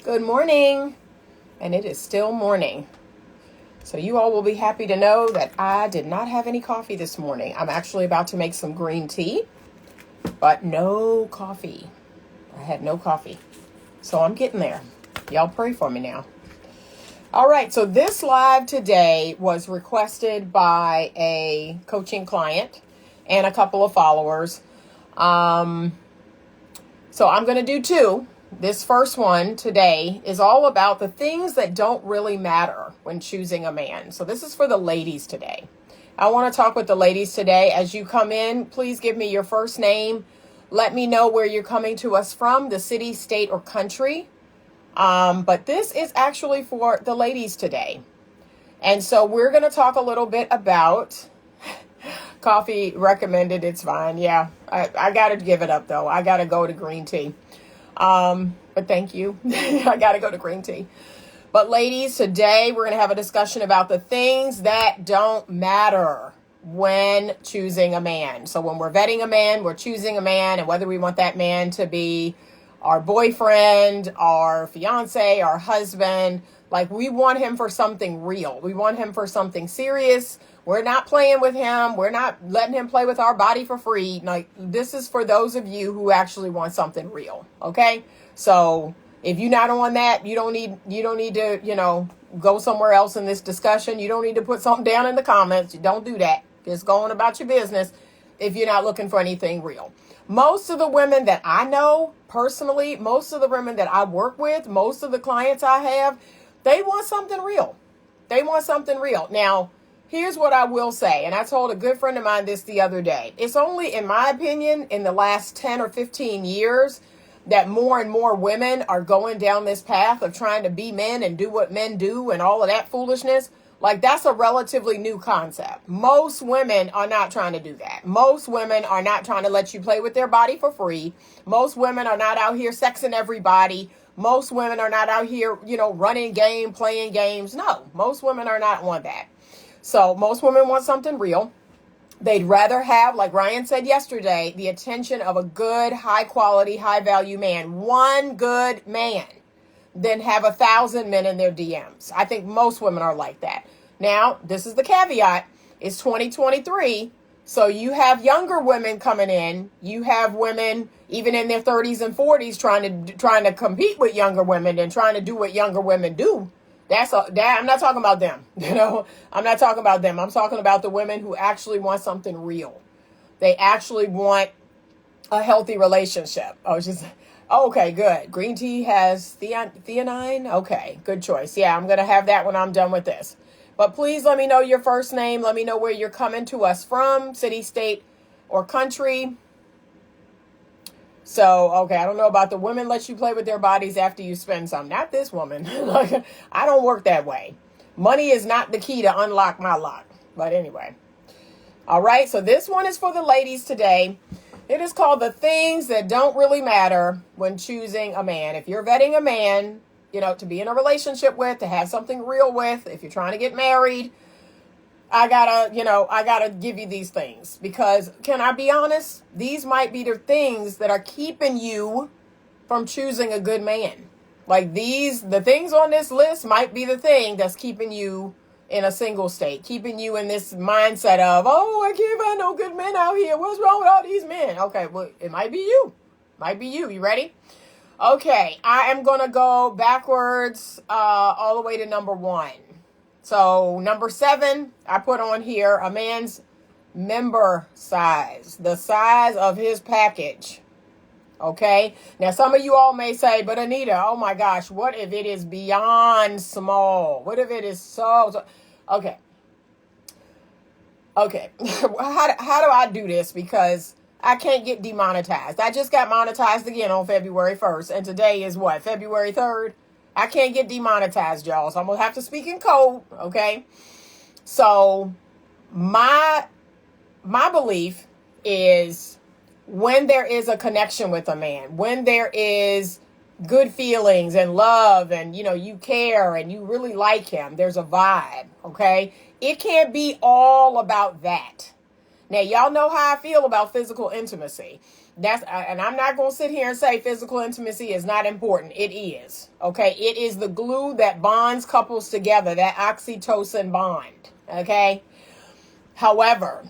Good morning, and it is still morning. So you all will be happy to know that I did not have any coffee this morning. I'm actually about to make some green tea, but no coffee. I had no coffee. So I'm getting there. Y'all pray for me now. All right, so this live today was requested by a coaching client and a couple of followers. So I'm going to do two. This first one today is all about the things that don't really matter when choosing a man. So this is for the ladies today. I want to talk with the ladies today. As you come in, please give me your first name. Let me know where you're coming to us from, the city, state, or country. But this is actually for the ladies today. And so we're going to talk a little bit about coffee recommended. It's fine. Yeah, I got to give it up, though. I got to go to green tea. But thank you. I got to go to green tea. But ladies, today we're going to have a discussion about the things that don't matter when choosing a man. So when we're vetting a man, we're choosing a man, and whether we want that man to be our boyfriend, our fiance, our husband, like we want him for something real. We want him for something serious. We're not playing with him. We're not letting him play with our body for free. Like, this is for those of you who actually want something real. Okay. So if you're not on that, you don't need to, go somewhere else in this discussion. You don't need to put something down in the comments. You don't do that. Just go on about your business if you're not looking for anything real. Most of the women that I know personally, most of the women that I work with, most of the clients I have, they want something real. They want something real. Now, here's what I will say, and I told a good friend of mine this the other day. It's only, in my opinion, in the last 10 or 15 years that more and more women are going down this path of trying to be men and do what men do and all of that foolishness. Like, that's a relatively new concept. Most women are not trying to do that. Most women are not trying to let you play with their body for free. Most women are not out here sexing everybody. Most women are not out here, running game, playing games. No, most women are not on that. So most women want something real. They'd rather have, like Ryan said yesterday, the attention of a good, high quality, high value man, one good man, than have 1,000 men in their DMs. I think most women are like that. Now, this is the caveat. It's 2023. So you have younger women coming in. You have women even in their 30s and 40s trying to compete with younger women and trying to do what younger women do. I'm not talking about them. I'm not talking about them. I'm talking about the women who actually want something real. They actually want a healthy relationship. Okay, good. Green tea has theanine. Okay, good choice. Yeah, I'm going to have that when I'm done with this. But please let me know your first name. Let me know where you're coming to us from, city, state, or country. So, okay, I don't know about the women let you play with their bodies after you spend some. Not this woman. I don't work that way. Money is not the key to unlock my lock. But anyway. All right, so this one is for the ladies today. It is called The Things That Don't Really Matter When Choosing a Man. If you're vetting a man, to be in a relationship with, to have something real with, if you're trying to get married, I gotta give you these things, because can I be honest? These might be the things that are keeping you from choosing a good man. Like the things on this list might be the thing that's keeping you in a single state, keeping you in this mindset of, I can't find no good men out here. What's wrong with all these men? Okay, well, it might be you. You ready? Okay, I am going to go backwards all the way to number 1. So number 7, I put on here a man's member size, the size of his package. Okay. Now, some of you all may say, but Anita, oh my gosh, what if it is beyond small? What if it is so okay. Okay. How do I do this? Because I can't get demonetized. I just got monetized again on February 1st. And today is what? February 3rd? I can't get demonetized, y'all. So I'm going to have to speak in code. Okay. So my belief is, when there is a connection with a man, when there is good feelings and love and, you care and you really like him, there's a vibe, okay? It can't be all about that. Now, y'all know how I feel about physical intimacy. And I'm not going to sit here and say physical intimacy is not important. It is. Okay. It is the glue that bonds couples together, that oxytocin bond. Okay. However,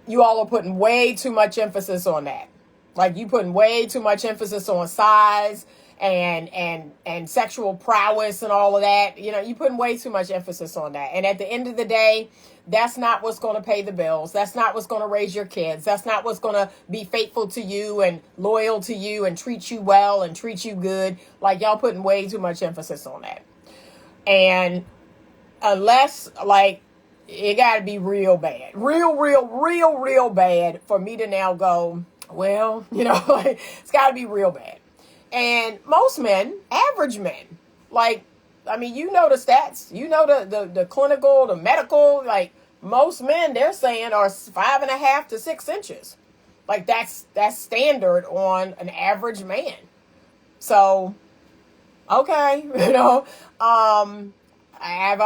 you all are putting way too much emphasis on that. Like, you putting way too much emphasis on size and sexual prowess and all of that. You know, you putting way too much emphasis on that. And at the end of the day, that's not what's going to pay the bills. That's not what's going to raise your kids. That's not what's going to be faithful to you and loyal to you and treat you well and treat you good. Like, y'all putting way too much emphasis on that. And unless, like, it got to be real bad, real bad for me to now go, well, you know, like, it's got to be real bad. And most men, average men, like, I mean, you know the stats, you know the clinical, the medical, like, most men, they're saying, are 5.5 to 6 inches. Like, that's standard on an average man. So, okay, you know, I've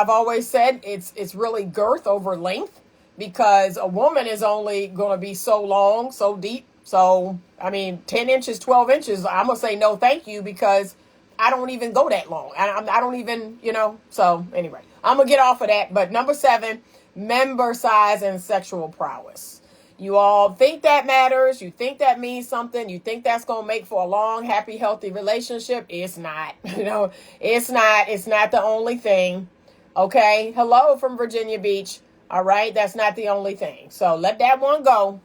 always said it's really girth over length, because a woman is only going to be so long, so deep. So, I mean, 10 inches, 12 inches, I'm going to say no thank you, because I don't even go that long. I don't even, you know. So, anyway, I'm going to get off of that. But number 7, member size and sexual prowess. You all think that matters. You think that means something. You think that's going to make for a long, happy, healthy relationship. It's not. You know, it's not. It's not the only thing. Okay. Hello from Virginia Beach. All right. That's not the only thing. So let that one go.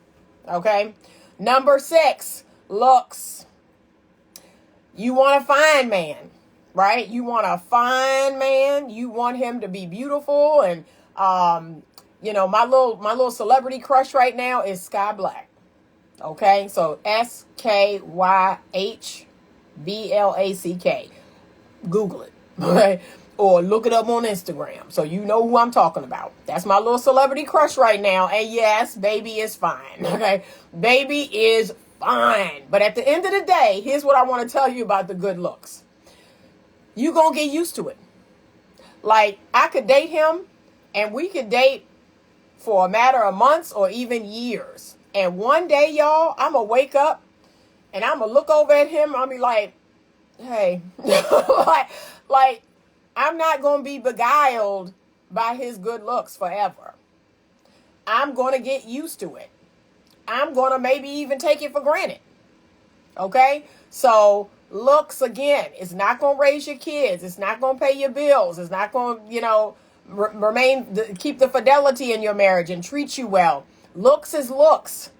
Okay. Number 6, looks. You want a fine man, right? You want a fine man. You want him to be beautiful. And, you know, my little celebrity crush right now is Sky Black. Okay. So SKYHBLACK. Google it. Okay. Or look it up on Instagram, so you know who I'm talking about. That's my little celebrity crush right now. And yes, baby is fine. Okay. Baby is fine. But at the end of the day, here's what I want to tell you about the good looks. You gonna get used to it. Like, I could date him, and we could date for a matter of months or even years. And one day, y'all, I'm gonna wake up and I'm gonna look over at him. I'll be like, hey, like, I'm not going to be beguiled by his good looks forever. I'm going to get used to it. I'm going to maybe even take it for granted. Okay? So, looks, again, it's not going to raise your kids. It's not going to pay your bills. It's not going to, you know, keep the fidelity in your marriage and treat you well. Looks is looks.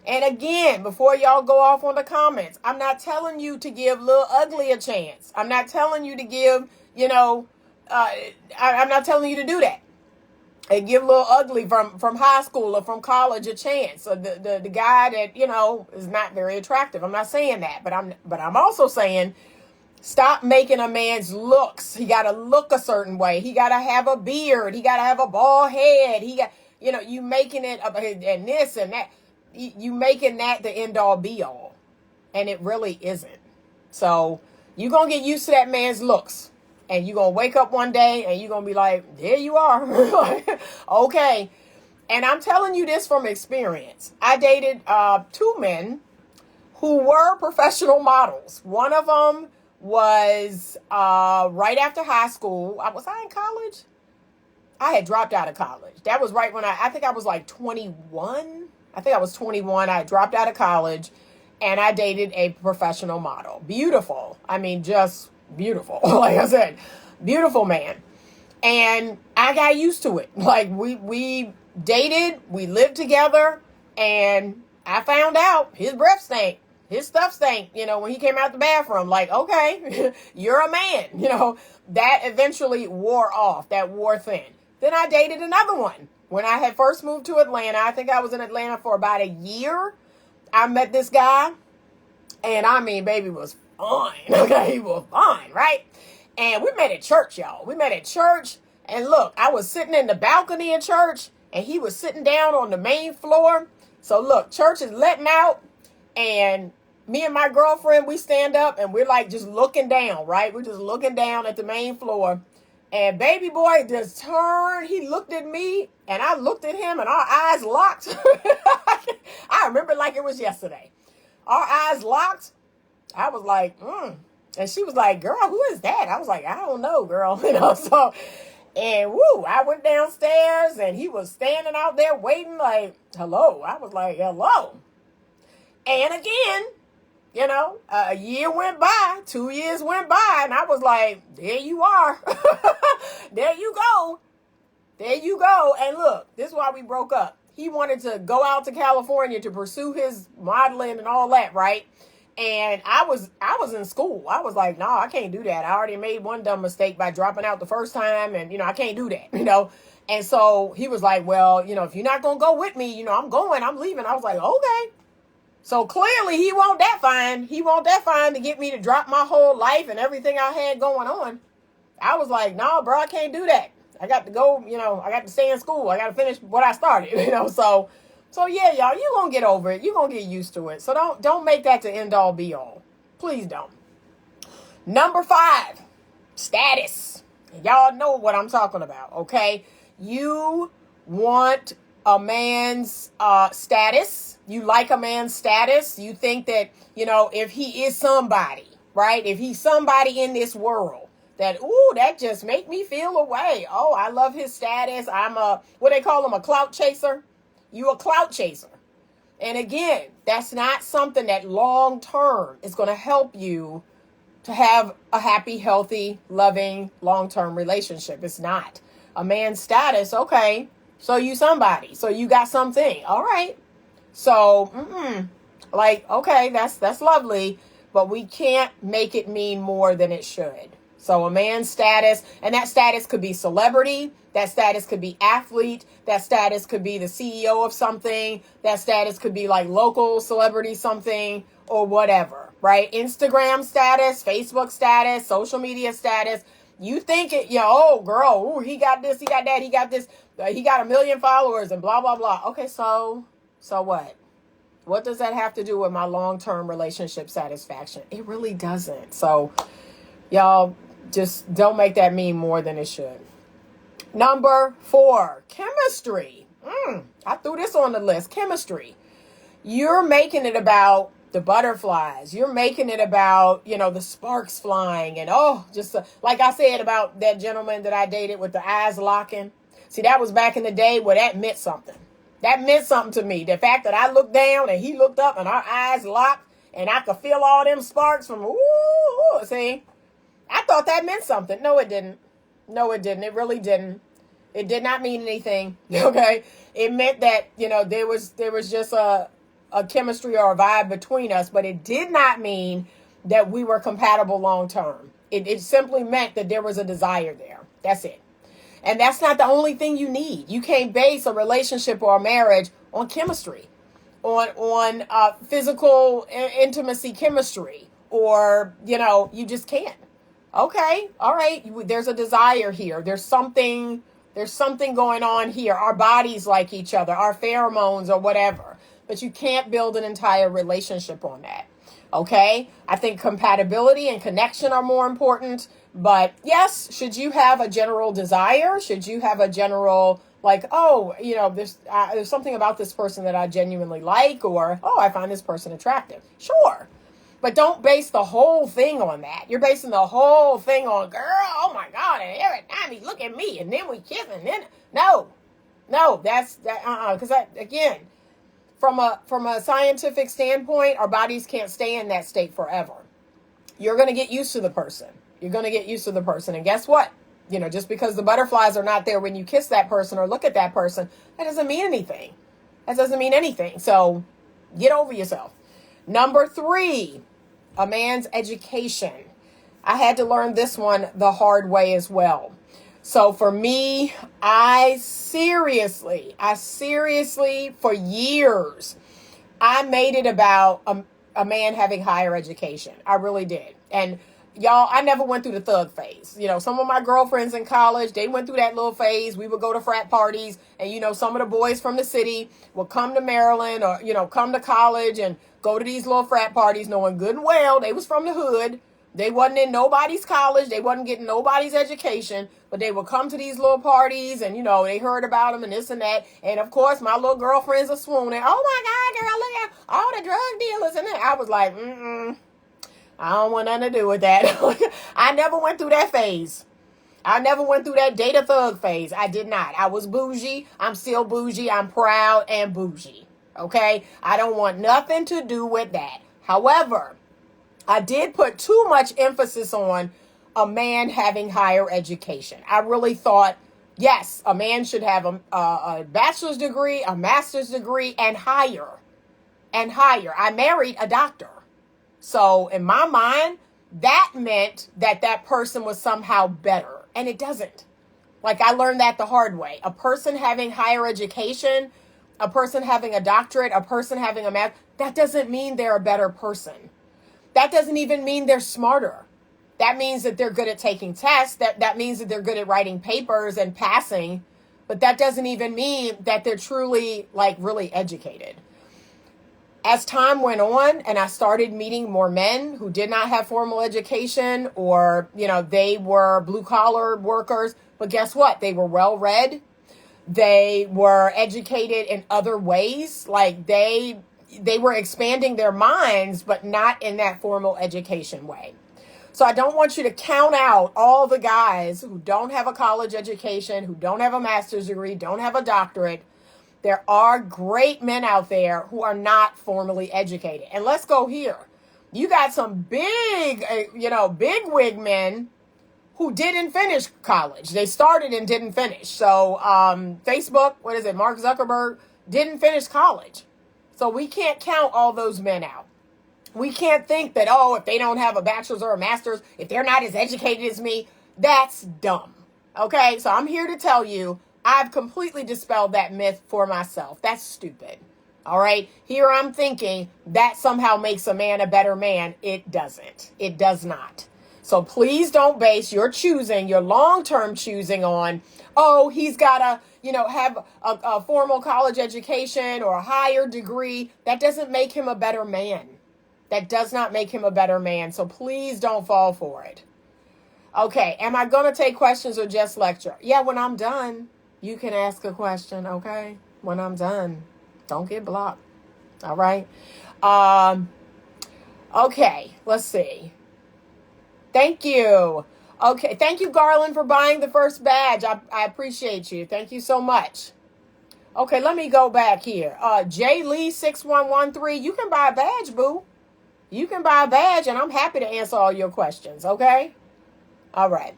And again, before y'all go off on the comments, I'm not telling you to give Lil Ugly a chance. I'm not telling you to give, you know, I'm not telling you to do that. And give Lil Ugly from high school or from college a chance. Or the guy that, you know, is not very attractive. I'm not saying that, but I'm also saying, stop making a man's looks. He got to look a certain way. He got to have a beard. He got to have a bald head. He got, you know, you making it and this and that. You making that the end all be all. And it really isn't. So you're going to get used to that man's looks. And you're going to wake up one day and you're going to be like, there you are. Okay. And I'm telling you this from experience. I dated 2 men who were professional models. One of them was right after high school. Was I in college? I had dropped out of college. That was right when I think I was like 21. I think I was 21. I dropped out of college and I dated a professional model. Beautiful. I mean, just beautiful. Like I said, beautiful man. And I got used to it. Like we dated, we lived together, and I found out his breath stank. His stuff stank, you know, when he came out the bathroom. Like, okay, you're a man. You know, that eventually wore off. That wore thin. Then I dated another one. When I had first moved to Atlanta, I think I was in Atlanta for about a year. I met this guy, and I mean, baby was fine. Okay, he was fine, right? And we met at church, y'all. We met at church, and look, I was sitting in the balcony of church, and he was sitting down on the main floor. So look, church is letting out, and me and my girlfriend, we stand up, and we're like just looking down, right? We're just looking down at the main floor. And baby boy just turned. He looked at me and I looked at him and our eyes locked. I remember like it was yesterday. Our eyes locked. I was like, And she was like, girl, who is that? I was like, I don't know, girl. So, and woo, I went downstairs and he was standing out there waiting like, hello. I was like, hello. And again, a year went by, 2 years went by, and I was like, there you are. There you go. There you go. And look, this is why we broke up. He wanted to go out to California to pursue his modeling and all that, right? And I was in school. I was like, no, I can't do that. I already made one dumb mistake by dropping out the first time, and, I can't do that, And so he was like, well, if you're not going to go with me, I'm leaving. I was like, okay. So clearly he want that fine. He want that fine to get me to drop my whole life and everything I had going on. I was like, no, bro, I can't do that. I got to go, I got to stay in school. I got to finish what I started, So yeah, y'all, you're going to get over it. You're going to get used to it. So don't make that the end all be all. Please don't. Number 5, status. Y'all know what I'm talking about, okay? You want a man's status. You like a man's status. You think that, if he is somebody, right? If he's somebody in this world, that just make me feel a way. Oh, I love his status. I'm what they call him, a clout chaser. You a clout chaser. And again, that's not something that long term is going to help you to have a happy, healthy, loving, long-term relationship. It's not. A man's status, okay, so you somebody. So you got something. All right. So, okay, that's lovely, but we can't make it mean more than it should. So a man's status, and that status could be celebrity, that status could be athlete, that status could be the CEO of something, that status could be like local celebrity something or whatever, right? Instagram status, Facebook status, social media status. You think it, oh girl, he got this, he got that, he got this, he got 1 million followers and blah, blah, blah. Okay, so what? What does that have to do with my long-term relationship satisfaction? It really doesn't. So y'all just don't make that mean more than it should. Number 4, chemistry. I threw this on the list. Chemistry. You're making it about the butterflies. You're making it about, the sparks flying and, just like I said about that gentleman that I dated with the eyes locking. See, that was back in the day where that meant something. That meant something to me. The fact that I looked down and he looked up and our eyes locked and I could feel all them sparks from, see, I thought that meant something. No, it didn't. No, it didn't. It really didn't. It did not mean anything. Okay. It meant that, there was just a chemistry or a vibe between us, but it did not mean that we were compatible long term. It simply meant that there was a desire there. That's it. And that's not the only thing you need. You can't base a relationship or a marriage on chemistry, on physical intimacy chemistry, or, you just can't. Okay. All right. There's a desire here. There's something going on here. Our bodies like each other, our pheromones or whatever, but you can't build an entire relationship on that. Okay. I think compatibility and connection are more important. But yes, should you have a general desire? Should you have a general like, there's something about this person that I genuinely like, or, I find this person attractive. Sure. But don't base the whole thing on that. You're basing the whole thing on, girl, oh my God, and every time he look at me and then we kiss and then, no, that's, because again, from a scientific standpoint, our bodies can't stay in that state forever. You're going to get used to the person. You're going to get used to the person. And guess what? Just because the butterflies are not there when you kiss that person or look at that person, that doesn't mean anything. That doesn't mean anything. So get over yourself. Number 3, a man's education. I had to learn this one the hard way as well. So for me, I seriously, for years, I made it about a man having higher education. I really did. And y'all, I never went through the thug phase. Some of my girlfriends in college, they went through that little phase. We would go to frat parties and, some of the boys from the city would come to Maryland or, come to college and go to these little frat parties knowing good and well they was from the hood, They wasn't in nobody's college. They wasn't getting nobody's education, but they would come to these little parties and, they heard about them and this and that. And of course, my little girlfriends are swooning. Oh my God, girl, look at all the drug dealers. And I was like, I don't want nothing to do with that. I never went through that phase. I never went through that data thug phase. I did not. I was bougie. I'm still bougie. I'm proud and bougie. Okay? I don't want nothing to do with that. However, I did put too much emphasis on a man having higher education. I really thought, yes, a man should have a bachelor's degree, a master's degree, and higher. And higher. I married a doctor. So in my mind, that meant that person was somehow better. And it doesn't. Like, I learned that the hard way. A person having higher education, a person having a doctorate, a person having a math, that doesn't mean they're a better person. That doesn't even mean they're smarter. That means that they're good at taking tests. That means that they're good at writing papers and passing. But that doesn't even mean that they're truly, really educated. As time went on and I started meeting more men who did not have formal education or, they were blue collar workers. But guess what? They were well read. They were educated in other ways. Like they were expanding their minds, but not in that formal education way. So I don't want you to count out all the guys who don't have a college education, who don't have a master's degree, don't have a doctorate. There are great men out there who are not formally educated. And let's go here. You got some big wig men who didn't finish college. They started and didn't finish. So Facebook, Mark Zuckerberg didn't finish college. So we can't count all those men out. We can't think that, if they don't have a bachelor's or a master's, if they're not as educated as me, that's dumb. Okay, so I'm here to tell you, I've completely dispelled that myth for myself. That's stupid. All right. Here I'm thinking that somehow makes a man a better man. It doesn't. It does not. So please don't base your choosing, your long-term choosing on, he's got to, have a formal college education or a higher degree. That doesn't make him a better man. That does not make him a better man. So please don't fall for it. Okay. Am I going to take questions or just lecture? Yeah, when I'm done. You can ask a question, okay? When I'm done. Don't get blocked. All right? Okay, let's see. Thank you. Okay, thank you, Garland, for buying the first badge. I appreciate you. Thank you so much. Okay, let me go back here. J Lee 6113, you can buy a badge, boo. You can buy a badge, and I'm happy to answer all your questions, okay? All right.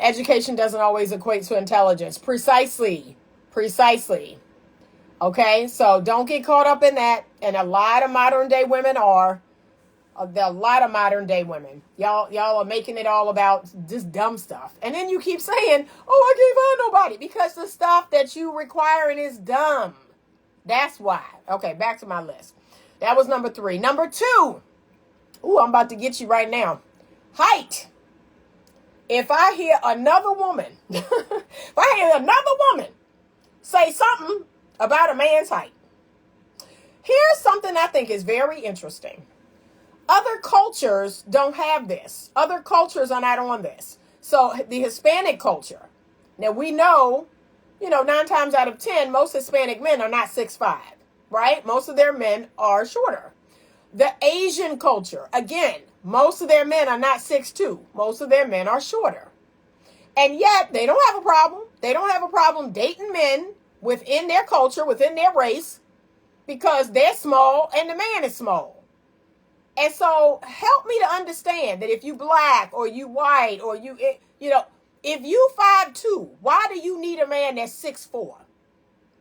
Education doesn't always equate to intelligence. Precisely. Okay, so don't get caught up in that. And a lot of modern day women are. A lot of modern day women. Y'all are making it all about just dumb stuff. And then you keep saying, I can't find nobody. Because the stuff that you requiring is dumb. That's why. Okay, back to my list. That was number 3. Number 2. I'm about to get you right now. Height. If I hear another woman, say something about a man's height, here's something I think is very interesting. Other cultures don't have this. Other cultures are not on this. So the Hispanic culture. Now we know, 9 times out of 10, most Hispanic men are not 6'5", right? Most of their men are shorter. The Asian culture, again, most of their men are not 6'2". Most of their men are shorter. And yet they don't have a problem. They don't have a problem dating men within their culture, within their race, because they're small and the man is small. And so help me to understand that if you black or you white or if you 5'2", why do you need a man that's 6'4"?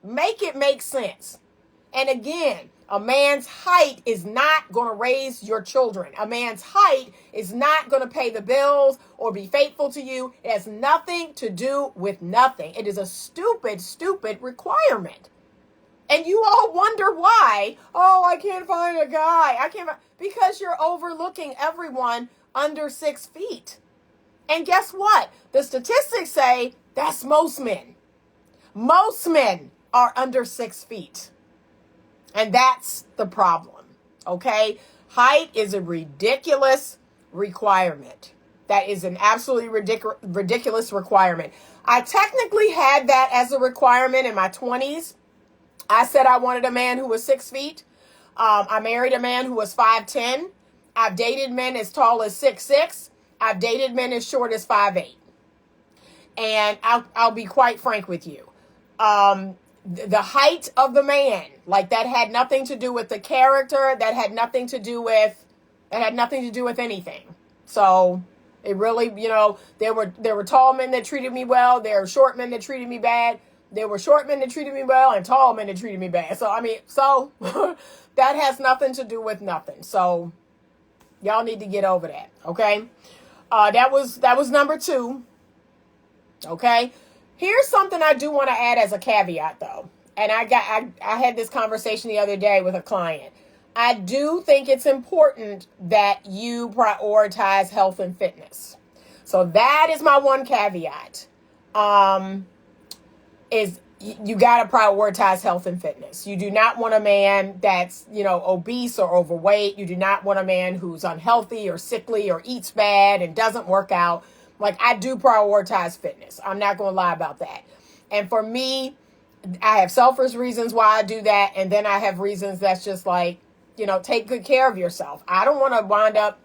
Make it make sense. And again, a man's height is not going to raise your children. A man's height is not going to pay the bills or be faithful to you. It has nothing to do with nothing. It is a stupid requirement. And you all wonder why. I can't find a guy. Because you're overlooking everyone under 6 feet. And guess what? The statistics say that's most men. Most men are under 6 feet. And that's the problem, okay? Height is a ridiculous requirement. That is an absolutely ridiculous requirement. I technically had that as a requirement in my 20s. I said I wanted a man who was 6 feet. I married a man who was 5'10". I've dated men as tall as 6'6". I've dated men as short as 5'8". And I'll be quite frank with you. The height of the man, like that had nothing to do with the character. That had nothing to do with anything. So it really, there were tall men that treated me well. There were short men that treated me bad. There were short men that treated me well and tall men that treated me bad. So that has nothing to do with nothing. So y'all need to get over that. Okay. That was number 2. Okay. Here's something I do want to add as a caveat though. And I had this conversation the other day with a client. I do think it's important that you prioritize health and fitness. So that is my one caveat. Is you got to prioritize health and fitness. You do not want a man that's, obese or overweight. You do not want a man who's unhealthy or sickly or eats bad and doesn't work out. Like, I do prioritize fitness. I'm not going to lie about that. And for me, I have selfish reasons why I do that. And then I have reasons that's just like, take good care of yourself. I don't want to wind up,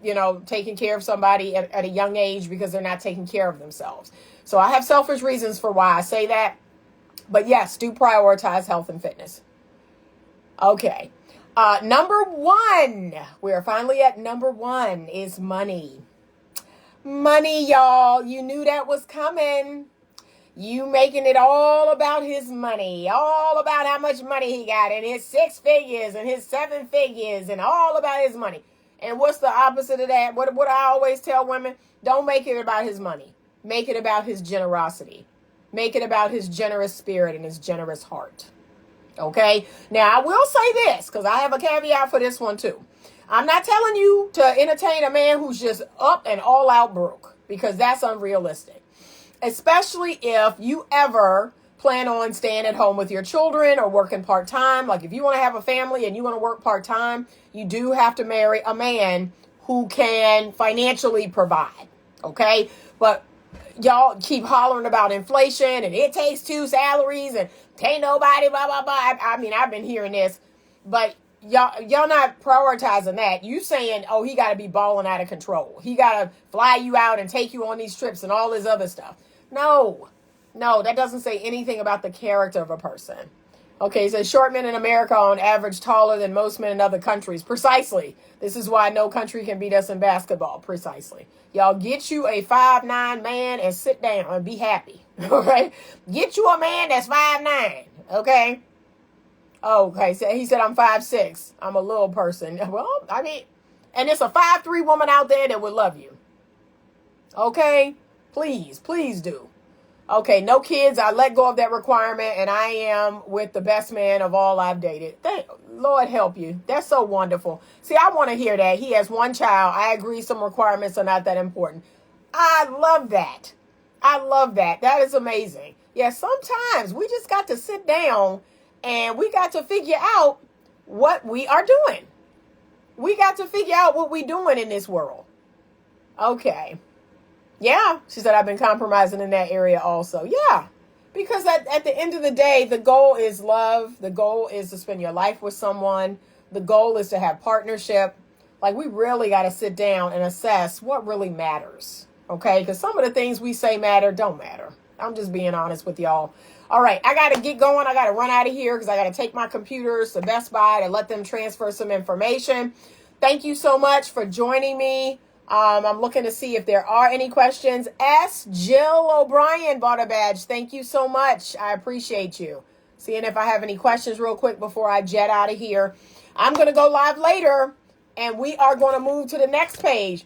taking care of somebody at a young age because they're not taking care of themselves. So I have selfish reasons for why I say that. But yes, do prioritize health and fitness. Okay. Number 1, we're finally at number 1 is money. Money, y'all. You knew that was coming. You making it all about his money, all about how much money he got and his 6 figures and his 7 figures and all about his money. And what's the opposite of that? What I always tell women, don't make it about his money. Make it about his generosity. Make it about his generous spirit and his generous heart. Okay. Now, I will say this because I have a caveat for this one too. I'm not telling you to entertain a man who's just up and all out broke because that's unrealistic. Especially if you ever plan on staying at home with your children or working part-time. Like if you want to have a family and you want to work part-time, you do have to marry a man who can financially provide. Okay. But y'all keep hollering about inflation and it takes 2 salaries and can't nobody blah, blah, blah. I mean, I've been hearing this, but y'all not prioritizing that. You saying, oh, he got to be balling out of control. He got to fly you out and take you on these trips and all this other stuff. No, that doesn't say anything about the character of a person. Okay, so short men in America are on average taller than most men in other countries. Precisely. This is why no country can beat us in basketball. Precisely. Y'all get you a 5'9" man and sit down and be happy. Okay? Get you a man that's 5'9". Okay? Okay, so he said I'm 5'6". I'm a little person. Well, I mean, and there's a 5'3" woman out there that would love you. Okay? Please do. Okay, no kids. I let go of that requirement, and I am with the best man of all I've dated. Lord help you. That's so wonderful. See, I want to hear that. He has 1 child. I agree some requirements are not that important. I love that. That is amazing. Yeah, sometimes we just got to sit down, and we got to figure out what we are doing. We got to figure out what we're doing in this world. Okay. Yeah, she said, I've been compromising in that area also. Yeah, because at the end of the day, the goal is love. The goal is to spend your life with someone. The goal is to have partnership. Like, we really got to sit down and assess what really matters. Okay, because some of the things we say don't matter. I'm just being honest with y'all. All right, I got to get going. I got to run out of here because I got to take my computers to Best Buy to let them transfer some information. Thank you so much for joining me. I'm looking to see if there are any questions. Jill O'Brien bought a badge. Thank you so much. I appreciate you. Seeing if I have any questions real quick before I jet out of here. I'm going to go live later, and we are going to move to the next page.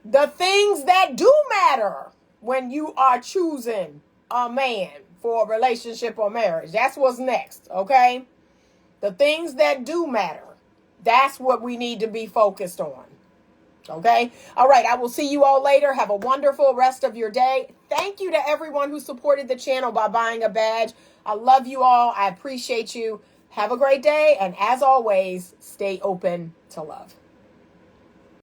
The things that do matter when you are choosing a man for a relationship or marriage. That's what's next, okay? The things that do matter. That's what we need to be focused on. Okay. All right. I will see you all later. Have a wonderful rest of your day. Thank you to everyone who supported the channel by buying a badge. I love you all. I appreciate you. Have a great day. And as always, stay open to love.